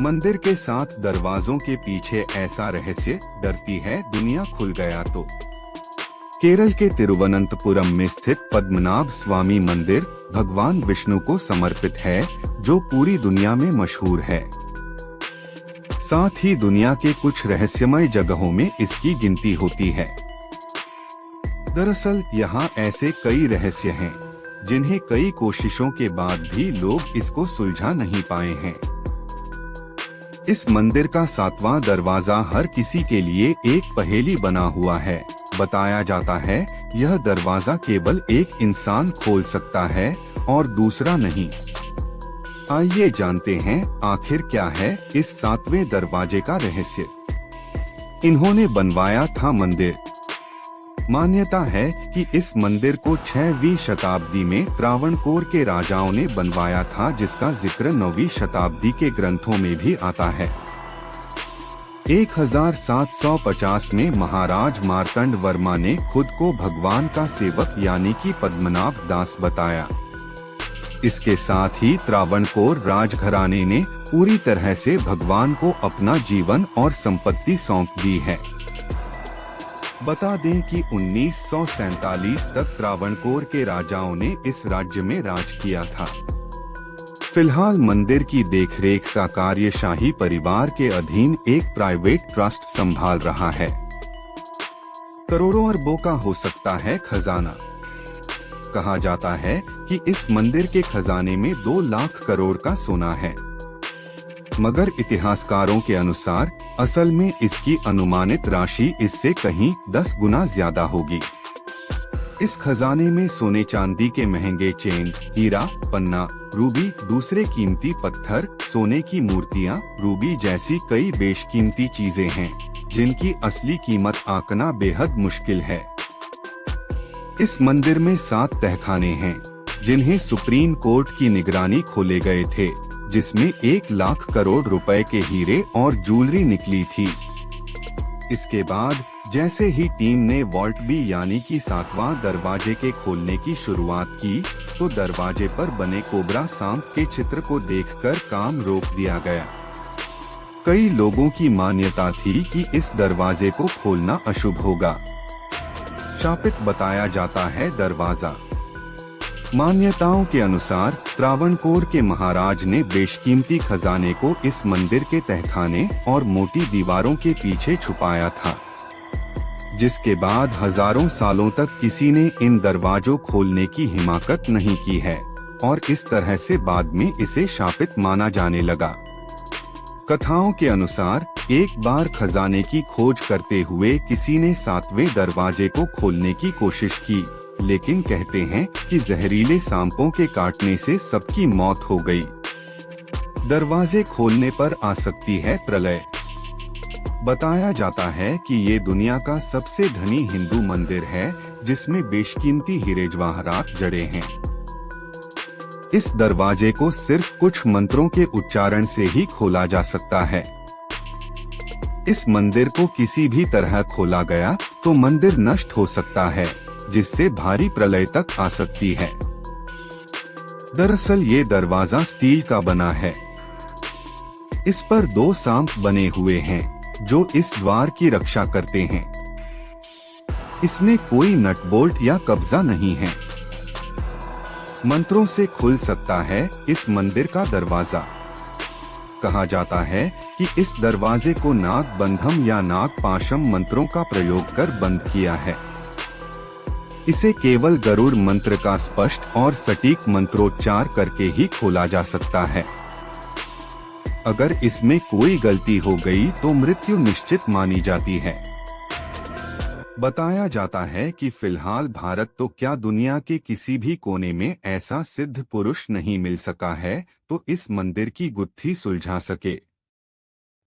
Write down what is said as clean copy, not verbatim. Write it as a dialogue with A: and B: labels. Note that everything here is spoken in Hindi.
A: मंदिर के 7 दरवाजों के पीछे ऐसा रहस्य, डरती है दुनिया खुल गया तो। केरल के तिरुवनंतपुरम में स्थित पद्मनाभ स्वामी मंदिर भगवान विष्णु को समर्पित है, जो पूरी दुनिया में मशहूर है। साथ ही दुनिया के कुछ रहस्यमय जगहों में इसकी गिनती होती है। दरअसल यहाँ ऐसे कई रहस्य हैं, जिन्हें कई कोशिशों के बाद भी लोग इसको सुलझा नहीं पाए हैं। इस मंदिर का 7वां दरवाजा हर किसी के लिए एक पहेली बना हुआ है। बताया जाता है यह दरवाजा केवल एक इंसान खोल सकता है और दूसरा नहीं। आइए जानते हैं आखिर क्या है इस 7वें दरवाजे का रहस्य। इन्होंने बनवाया था मंदिर। मान्यता है कि इस मंदिर को 6वीं शताब्दी में त्रावणकोर के राजाओं ने बनवाया था, जिसका जिक्र 9वीं शताब्दी के ग्रंथों में भी आता है। 1750 में महाराज मार्तंड वर्मा ने खुद को भगवान का सेवक यानी कि पद्मनाभ दास बताया। इसके साथ ही त्रावणकोर राजघराने ने पूरी तरह से भगवान को अपना जीवन और संपत्ति सौंप दी है। बता दें कि 1947 तक त्रावणकोर के राजाओं ने इस राज्य में राज किया था। फिलहाल मंदिर की देखरेख का कार्य शाही परिवार के अधीन एक प्राइवेट ट्रस्ट संभाल रहा है। करोड़ों अरबों का हो सकता है खजाना। कहा जाता है कि इस मंदिर के खजाने में 2 लाख करोड़ का सोना है, मगर इतिहासकारों के अनुसार असल में इसकी अनुमानित राशि इससे कहीं 10 गुना ज्यादा होगी। इस खजाने में सोने चांदी के महंगे चेन, हीरा, पन्ना, रूबी, दूसरे कीमती पत्थर, सोने की मूर्तियां, रूबी जैसी कई बेशकीमती चीजें हैं, जिनकी असली कीमत आंकना बेहद मुश्किल है। इस मंदिर में 7 तहखाने हैं, जिन्हें सुप्रीम कोर्ट की निगरानी खोले गए थे, जिसमें 1 लाख करोड़ रुपए के हीरे और ज्वेलरी निकली थी। इसके बाद जैसे ही टीम ने वॉल्ट बी यानी कि 7वां दरवाजे के खोलने की शुरुआत की, तो दरवाजे पर बने कोबरा सांप के चित्र को देखकर काम रोक दिया गया। कई लोगों की मान्यता थी कि इस दरवाजे को खोलना अशुभ होगा। शापित बताया जाता है दरवाजा। मान्यताओं के अनुसार त्रावणकोर के महाराज ने बेशकीमती खजाने को इस मंदिर के तहखाने और मोटी दीवारों के पीछे छुपाया था, जिसके बाद हजारों सालों तक किसी ने इन दरवाजों खोलने की हिम्मत नहीं की है और इस तरह से बाद में इसे शापित माना जाने लगा। कथाओं के अनुसार एक बार खजाने की खोज करते हुए किसी ने 7वें दरवाजे को खोलने की कोशिश की, लेकिन कहते हैं कि जहरीले सांपों के काटने से सबकी मौत हो गई। दरवाजे खोलने पर आ सकती है प्रलय। बताया जाता है कि ये दुनिया का सबसे धनी हिंदू मंदिर है, जिसमें बेशकीमती हीरे जवाहरात जड़े हैं। इस दरवाजे को सिर्फ कुछ मंत्रों के उच्चारण से ही खोला जा सकता है। इस मंदिर को किसी भी तरह खोला गया तो मंदिर नष्ट हो सकता है, जिससे भारी प्रलय तक आ सकती है। दरअसल ये दरवाजा स्टील का बना है। इस पर 2 सांप बने हुए हैं, जो इस द्वार की रक्षा करते हैं। इसमें कोई नट बोल्ट या कब्जा नहीं है। मंत्रों से खुल सकता है इस मंदिर का दरवाजा। कहा जाता है कि इस दरवाजे को नाग बंधम या नाग पाशम मंत्रों का प्रयोग कर बंद किया है। इसे केवल गरुड़ मंत्र का स्पष्ट और सटीक मंत्रोच्चार करके ही खोला जा सकता है। अगर इसमें कोई गलती हो गई तो मृत्यु निश्चित मानी जाती है। बताया जाता है कि फिलहाल भारत तो क्या दुनिया के किसी भी कोने में ऐसा सिद्ध पुरुष नहीं मिल सका है तो इस मंदिर की गुत्थी सुलझा सके।